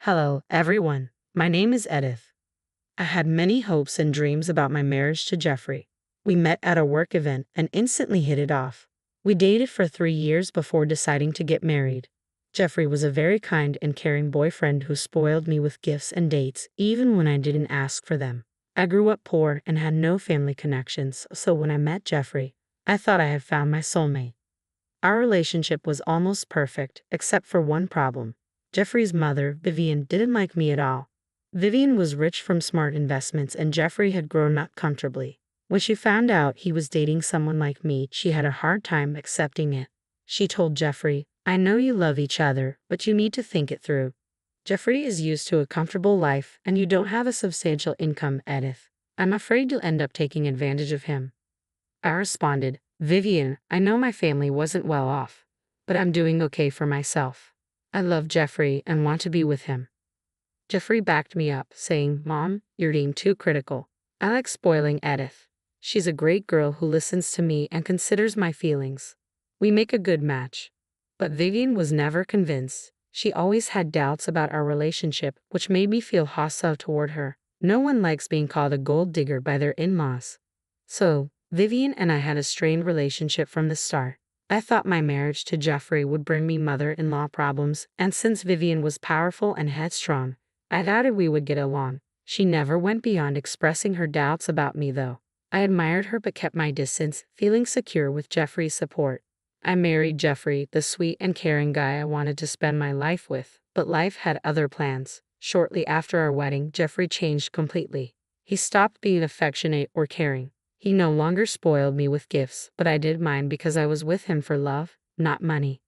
Hello, everyone. My name is Edith. I had many hopes and dreams about my marriage to Jeffrey. We met at a work event and instantly hit it off. We dated for 3 years before deciding to get married. Jeffrey was a very kind and caring boyfriend who spoiled me with gifts and dates even when I didn't ask for them. I grew up poor and had no family connections, so when I met Jeffrey, I thought I had found my soulmate. Our relationship was almost perfect, except for one problem. Jeffrey's mother, Vivian, didn't like me at all. Vivian was rich from smart investments and Jeffrey had grown up comfortably. When she found out he was dating someone like me, she had a hard time accepting it. She told Jeffrey, "I know you love each other, but you need to think it through. Jeffrey is used to a comfortable life and you don't have a substantial income, Edith. I'm afraid you'll end up taking advantage of him." I responded, "Vivian, I know my family wasn't well off, but I'm doing okay for myself. I love Jeffrey and want to be with him." Jeffrey backed me up, saying, "Mom, you're being too critical. I like spoiling Edith. She's a great girl who listens to me and considers my feelings. We make a good match." But Vivian was never convinced. She always had doubts about our relationship, which made me feel hostile toward her. No one likes being called a gold digger by their in-laws. So, Vivian and I had a strained relationship from the start. I thought my marriage to Jeffrey would bring me mother-in-law problems, and since Vivian was powerful and headstrong, I doubted we would get along. She never went beyond expressing her doubts about me though. I admired her but kept my distance, feeling secure with Jeffrey's support. I married Jeffrey, the sweet and caring guy I wanted to spend my life with, but life had other plans. Shortly after our wedding, Jeffrey changed completely. He stopped being affectionate or caring. He no longer spoiled me with gifts, but I did mine because I was with him for love, not money.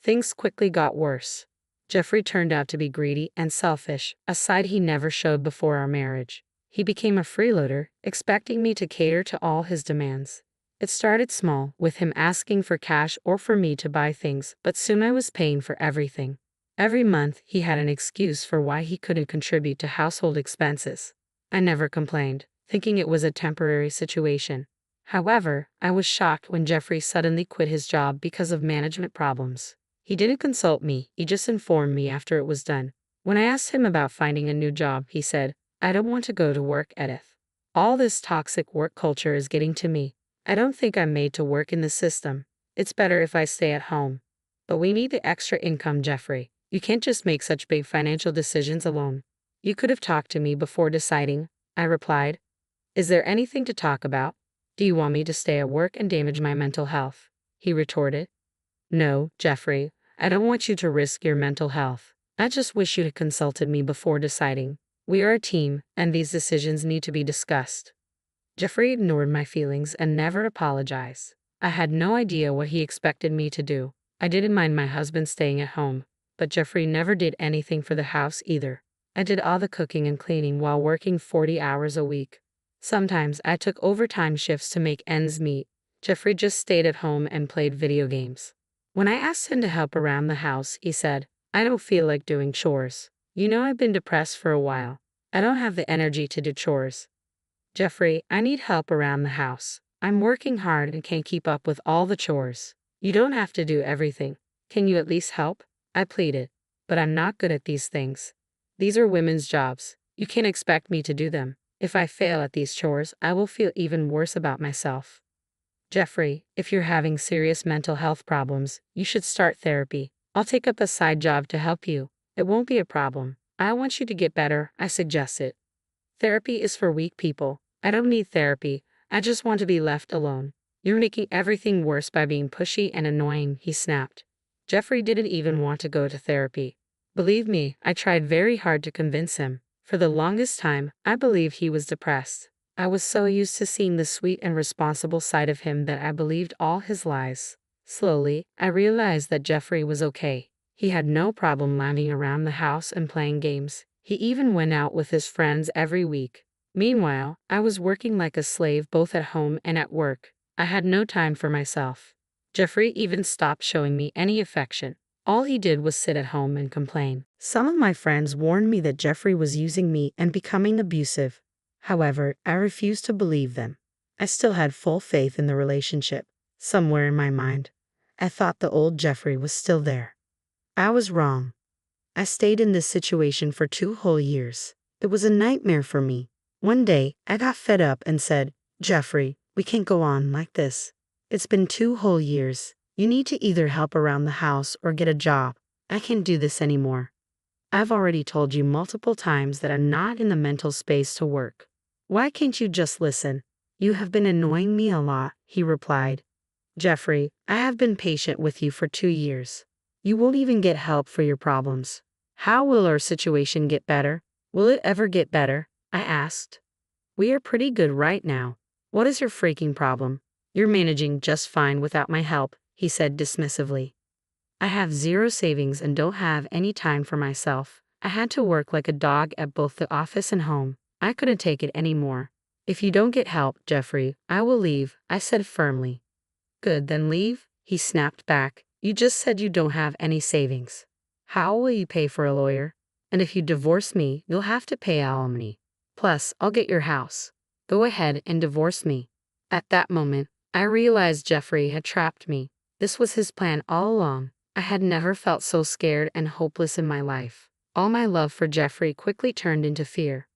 Things quickly got worse. Jeffrey turned out to be greedy and selfish, a side he never showed before our marriage. He became a freeloader, expecting me to cater to all his demands. It started small, with him asking for cash or for me to buy things, but soon I was paying for everything. Every month, he had an excuse for why he couldn't contribute to household expenses. I never complained, thinking it was a temporary situation. However, I was shocked when Jeffrey suddenly quit his job because of management problems. He didn't consult me, he just informed me after it was done. When I asked him about finding a new job, he said, "I don't want to go to work, Edith. All this toxic work culture is getting to me. I don't think I'm made to work in the system. It's better if I stay at home." "But we need the extra income, Jeffrey. You can't just make such big financial decisions alone." "You could have talked to me before deciding," I replied. "Is there anything to talk about? Do you want me to stay at work and damage my mental health?" He retorted. "No, Jeffrey, I don't want you to risk your mental health. I just wish you had consulted me before deciding. We are a team, and these decisions need to be discussed." Jeffrey ignored my feelings and never apologized. I had no idea what he expected me to do. I didn't mind my husband staying at home, but Jeffrey never did anything for the house either. I did all the cooking and cleaning while working 40 hours a week. Sometimes I took overtime shifts to make ends meet. Jeffrey just stayed at home and played video games. When I asked him to help around the house, he said, "I don't feel like doing chores. You know, I've been depressed for a while. I don't have the energy to do chores." "Jeffrey, I need help around the house. I'm working hard and can't keep up with all the chores. You don't have to do everything. Can you at least help?" I pleaded. "But I'm not good at these things. These are women's jobs. You can't expect me to do them. If I fail at these chores, I will feel even worse about myself." "Jeffrey, if you're having serious mental health problems, you should start therapy. I'll take up a side job to help you. It won't be a problem. I want you to get better," I suggested. "Therapy is for weak people. I don't need therapy. I just want to be left alone." "You're making everything worse by being pushy and annoying," he snapped. Jeffrey didn't even want to go to therapy. Believe me, I tried very hard to convince him. For the longest time, I believed he was depressed. I was so used to seeing the sweet and responsible side of him that I believed all his lies. Slowly, I realized that Jeffrey was okay. He had no problem lounging around the house and playing games. He even went out with his friends every week. Meanwhile, I was working like a slave both at home and at work. I had no time for myself. Jeffrey even stopped showing me any affection. All he did was sit at home and complain. Some of my friends warned me that Jeffrey was using me and becoming abusive. However, I refused to believe them. I still had full faith in the relationship. Somewhere in my mind, I thought the old Jeffrey was still there. I was wrong. I stayed in this situation for 2 whole years. It was a nightmare for me. One day, I got fed up and said, Jeffrey, we can't go on like this. It's been 2 whole years. You need to either help around the house or get a job. I can't do this anymore. I've already told you multiple times that I'm not in the mental space to work. Why can't you just listen? You have been annoying me a lot, he replied. Jeffrey, I have been patient with you for 2 years. You won't even get help for your problems. How will our situation get better? Will it ever get better? I asked. We are pretty good right now. What is your freaking problem? You're managing just fine without my help, he said dismissively. I have zero savings and don't have any time for myself. I had to work like a dog at both the office and home. I couldn't take it anymore. If you don't get help, Jeffrey, I will leave, I said firmly. Good, then leave, he snapped back. You just said you don't have any savings. How will you pay for a lawyer? And if you divorce me, you'll have to pay alimony. Plus, I'll get your house. Go ahead and divorce me. At that moment, I realized Jeffrey had trapped me. This was his plan all along. I had never felt so scared and hopeless in my life. All my love for Jeffrey quickly turned into fear.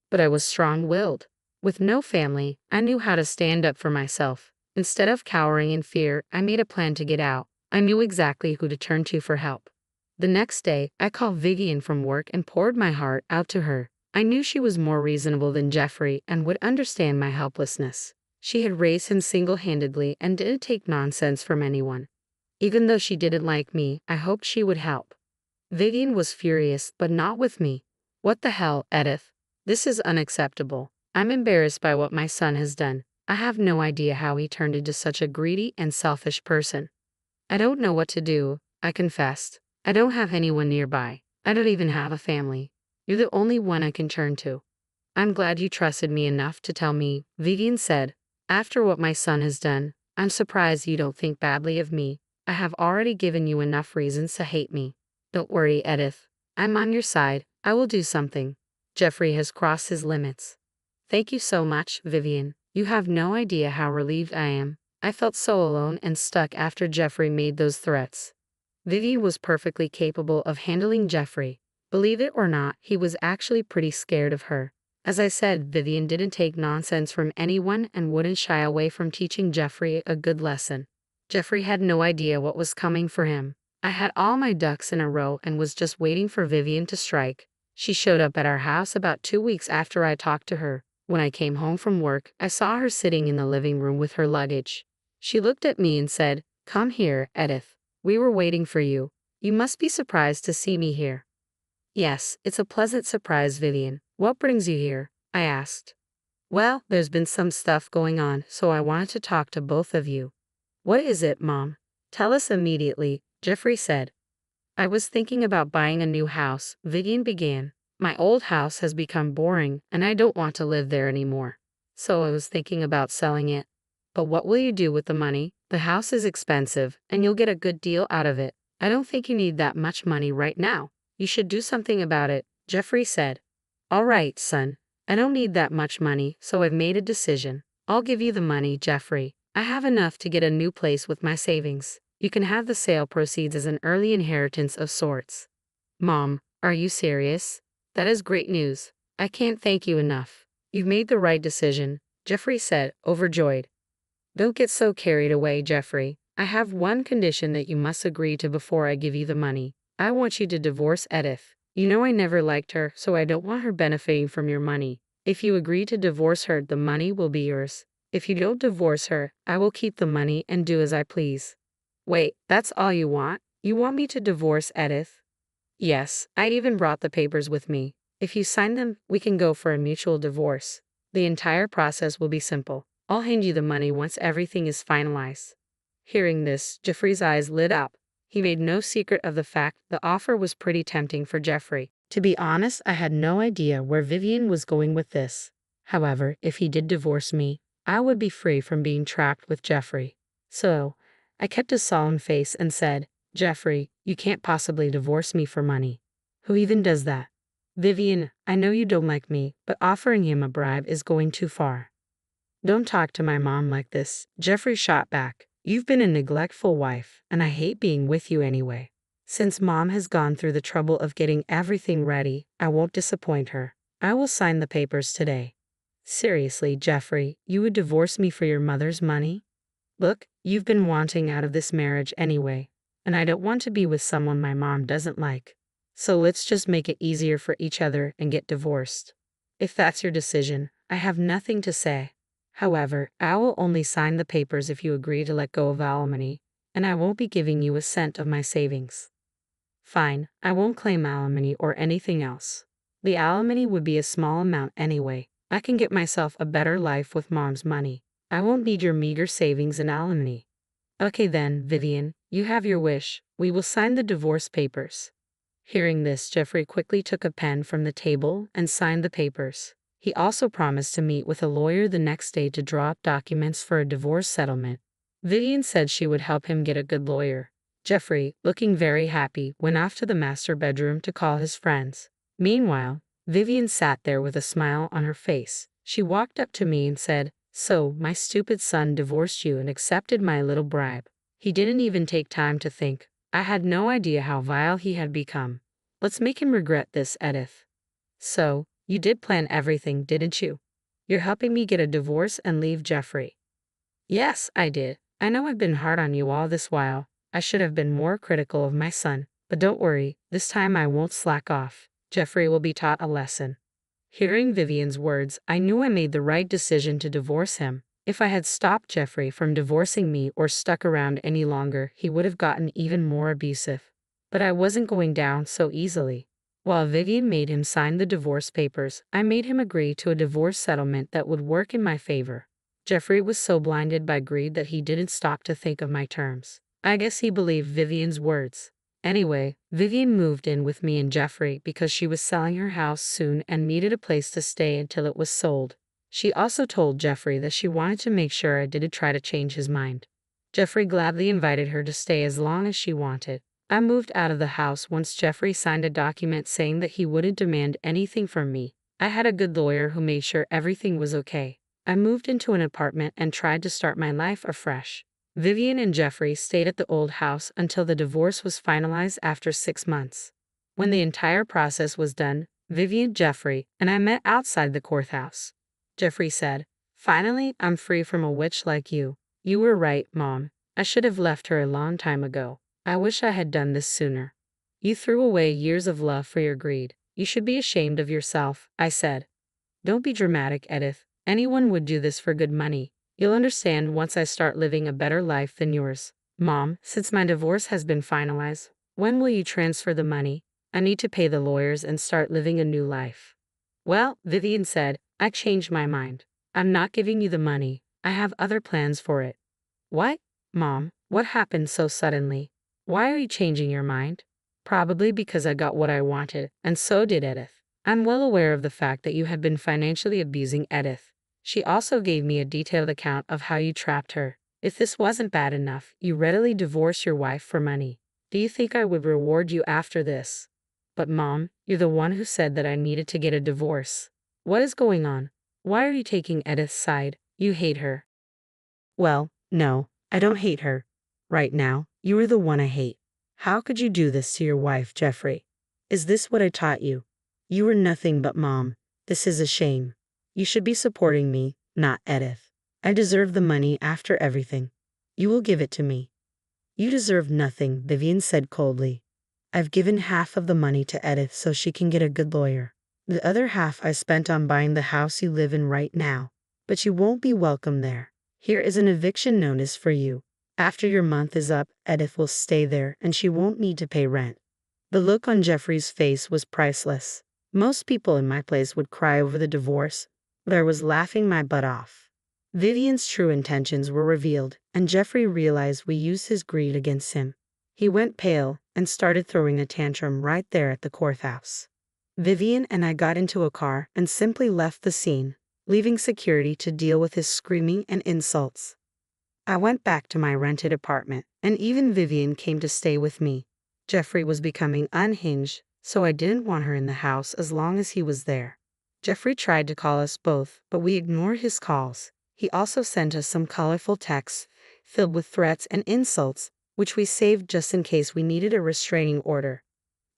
But I was strong-willed. With no family, I knew how to stand up for myself. Instead of cowering in fear, I made a plan to get out. I knew exactly who to turn to for help. The next day, I called Vivian from work and poured my heart out to her. I knew she was more reasonable than Jeffrey and would understand my helplessness. She had raised him single-handedly and didn't take nonsense from anyone. Even though she didn't like me, I hoped she would help. Vivian was furious, but not with me. What the hell, Edith? This is unacceptable. I'm embarrassed by what my son has done. I have no idea how he turned into such a greedy and selfish person. I don't know what to do, I confessed. I don't have anyone nearby. I don't even have a family. You're the only one I can turn to. I'm glad you trusted me enough to tell me, Vivian said. After what my son has done, I'm surprised you don't think badly of me. I have already given you enough reasons to hate me. Don't worry, Edith. I'm on your side. I will do something. Jeffrey has crossed his limits. Thank you so much, Vivian. You have no idea how relieved I am. I felt so alone and stuck after Jeffrey made those threats. Vivian was perfectly capable of handling Jeffrey. Believe it or not, he was actually pretty scared of her. As I said, Vivian didn't take nonsense from anyone and wouldn't shy away from teaching Jeffrey a good lesson. Jeffrey had no idea what was coming for him. I had all my ducks in a row and was just waiting for Vivian to strike. She showed up at our house about 2 weeks after I talked to her. When I came home from work, I saw her sitting in the living room with her luggage. She looked at me and said, "Come here, Edith. We were waiting for you. You must be surprised to see me here." "Yes, it's a pleasant surprise, Vivian. What brings you here?" I asked. "Well, there's been some stuff going on, so I wanted to talk to both of you." "What is it, Mom?" "Tell us immediately," Jeffrey said. "I was thinking about buying a new house," Vivian began. "My old house has become boring, and I don't want to live there anymore. So I was thinking about selling it." "But what will you do with the money? The house is expensive, and you'll get a good deal out of it. I don't think you need that much money right now. You should do something about it," Jeffrey said. "All right, son. I don't need that much money, so I've made a decision. I'll give you the money, Jeffrey. I have enough to get a new place with my savings. You can have the sale proceeds as an early inheritance of sorts." "Mom, are you serious? That is great news. I can't thank you enough. You've made the right decision," Jeffrey said, overjoyed. "Don't get so carried away, Jeffrey. I have one condition that you must agree to before I give you the money. I want you to divorce Edith. You know I never liked her, so I don't want her benefiting from your money. If you agree to divorce her, the money will be yours. If you don't divorce her, I will keep the money and do as I please." "Wait, that's all you want? You want me to divorce Edith?" "Yes, I even brought the papers with me. If you sign them, we can go for a mutual divorce. The entire process will be simple. I'll hand you the money once everything is finalized." Hearing this, Jeffrey's eyes lit up. He made no secret of the fact the offer was pretty tempting for Jeffrey. To be honest, I had no idea where Vivian was going with this. However, if he did divorce me, I would be free from being trapped with Jeffrey. So, I kept a solemn face and said, "Jeffrey, you can't possibly divorce me for money. Who even does that? Vivian, I know you don't like me, but offering him a bribe is going too far." "Don't talk to my mom like this," Jeffrey shot back. "You've been a neglectful wife, and I hate being with you anyway." Since Mom has gone through the trouble of getting everything ready, I won't disappoint her. I will sign the papers today. Seriously, Jeffrey, you would divorce me for your mother's money? Look, you've been wanting out of this marriage anyway, and I don't want to be with someone my mom doesn't like. So let's just make it easier for each other and get divorced. If that's your decision, I have nothing to say. However, I will only sign the papers if you agree to let go of alimony, and I won't be giving you a cent of my savings. Fine, I won't claim alimony or anything else. The alimony would be a small amount anyway. I can get myself a better life with Mom's money. I won't need your meager savings and alimony. Okay then, Vivian, you have your wish. We will sign the divorce papers. Hearing this, Jeffrey quickly took a pen from the table and signed the papers. He also promised to meet with a lawyer the next day to draw up documents for a divorce settlement. Vivian said she would help him get a good lawyer. Jeffrey, looking very happy, went off to the master bedroom to call his friends. Meanwhile, Vivian sat there with a smile on her face. She walked up to me and said, "So, my stupid son divorced you and accepted my little bribe. He didn't even take time to think. I had no idea how vile he had become. Let's make him regret this, Edith." "So, you did plan everything, didn't you? You're helping me get a divorce and leave Jeffrey." "Yes, I did. I know I've been hard on you all this while. I should have been more critical of my son. But don't worry, this time I won't slack off. Jeffrey will be taught a lesson." Hearing Vivian's words, I knew I made the right decision to divorce him. If I had stopped Jeffrey from divorcing me or stuck around any longer, he would have gotten even more abusive. But I wasn't going down so easily. While Vivian made him sign the divorce papers, I made him agree to a divorce settlement that would work in my favor. Jeffrey was so blinded by greed that he didn't stop to think of my terms. I guess he believed Vivian's words. Anyway, Vivian moved in with me and Jeffrey because she was selling her house soon and needed a place to stay until it was sold. She also told Jeffrey that she wanted to make sure I didn't try to change his mind. Jeffrey gladly invited her to stay as long as she wanted. I moved out of the house once Jeffrey signed a document saying that he wouldn't demand anything from me. I had a good lawyer who made sure everything was okay. I moved into an apartment and tried to start my life afresh. Vivian and Jeffrey stayed at the old house until the divorce was finalized after 6 months. When the entire process was done, Vivian, Jeffrey, and I met outside the courthouse. Jeffrey said, "Finally, I'm free from a witch like you. You were right, Mom. I should have left her a long time ago. I wish I had done this sooner." "You threw away years of love for your greed. You should be ashamed of yourself," I said. "Don't be dramatic, Edith. Anyone would do this for good money. You'll understand once I start living a better life than yours." "Mom, since my divorce has been finalized, when will you transfer the money? I need to pay the lawyers and start living a new life." "Well," Vivian said, "I changed my mind. I'm not giving you the money. I have other plans for it." "What? Mom, what happened so suddenly? Why are you changing your mind?" "Probably because I got what I wanted, and so did Edith. I'm well aware of the fact that you have been financially abusing Edith. She also gave me a detailed account of how you trapped her. If this wasn't bad enough, you readily divorce your wife for money. Do you think I would reward you after this?" "But Mom, you're the one who said that I needed to get a divorce. What is going on? Why are you taking Edith's side? You hate her." "Well, no, I don't hate her. Right now, you are the one I hate. How could you do this to your wife, Jeffrey? Is this what I taught you? You were nothing but Mom. This is a shame. You should be supporting me, not Edith. I deserve the money after everything. You will give it to me." "You deserve nothing," Vivian said coldly. "I've given half of the money to Edith so she can get a good lawyer. The other half I spent on buying the house you live in right now. But you won't be welcome there. Here is an eviction notice for you. After your month is up, Edith will stay there and she won't need to pay rent." The look on Jeffrey's face was priceless. Most people in my place would cry over the divorce, but I was laughing my butt off. Vivian's true intentions were revealed, and Jeffrey realized we used his greed against him. He went pale and started throwing a tantrum right there at the courthouse. Vivian and I got into a car and simply left the scene, leaving security to deal with his screaming and insults. I went back to my rented apartment, and even Vivian came to stay with me. Jeffrey was becoming unhinged, so I didn't want her in the house as long as he was there. Jeffrey tried to call us both, but we ignored his calls. He also sent us some colorful texts filled with threats and insults, which we saved just in case we needed a restraining order.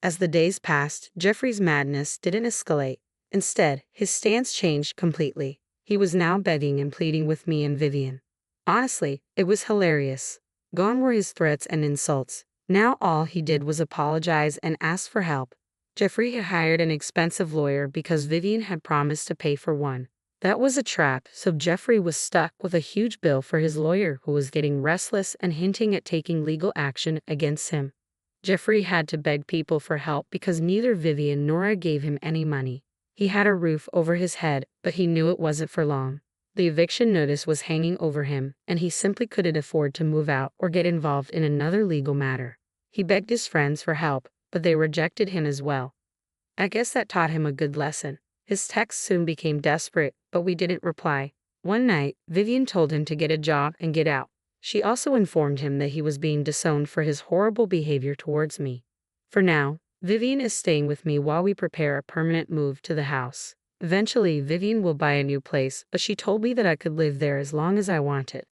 As the days passed, Jeffrey's madness didn't escalate. Instead, his stance changed completely. He was now begging and pleading with me and Vivian. Honestly, it was hilarious. Gone were his threats and insults. Now all he did was apologize and ask for help. Jeffrey had hired an expensive lawyer because Vivian had promised to pay for one. That was a trap, so Jeffrey was stuck with a huge bill for his lawyer, who was getting restless and hinting at taking legal action against him. Jeffrey had to beg people for help because neither Vivian nor I gave him any money. He had a roof over his head, but he knew it wasn't for long. The eviction notice was hanging over him, and he simply couldn't afford to move out or get involved in another legal matter. He begged his friends for help, but they rejected him as well. I guess that taught him a good lesson. His texts soon became desperate, but we didn't reply. One night, Vivian told him to get a job and get out. She also informed him that he was being disowned for his horrible behavior towards me. For now, Vivian is staying with me while we prepare a permanent move to the house. Eventually, Vivian will buy a new place, but she told me that I could live there as long as I wanted.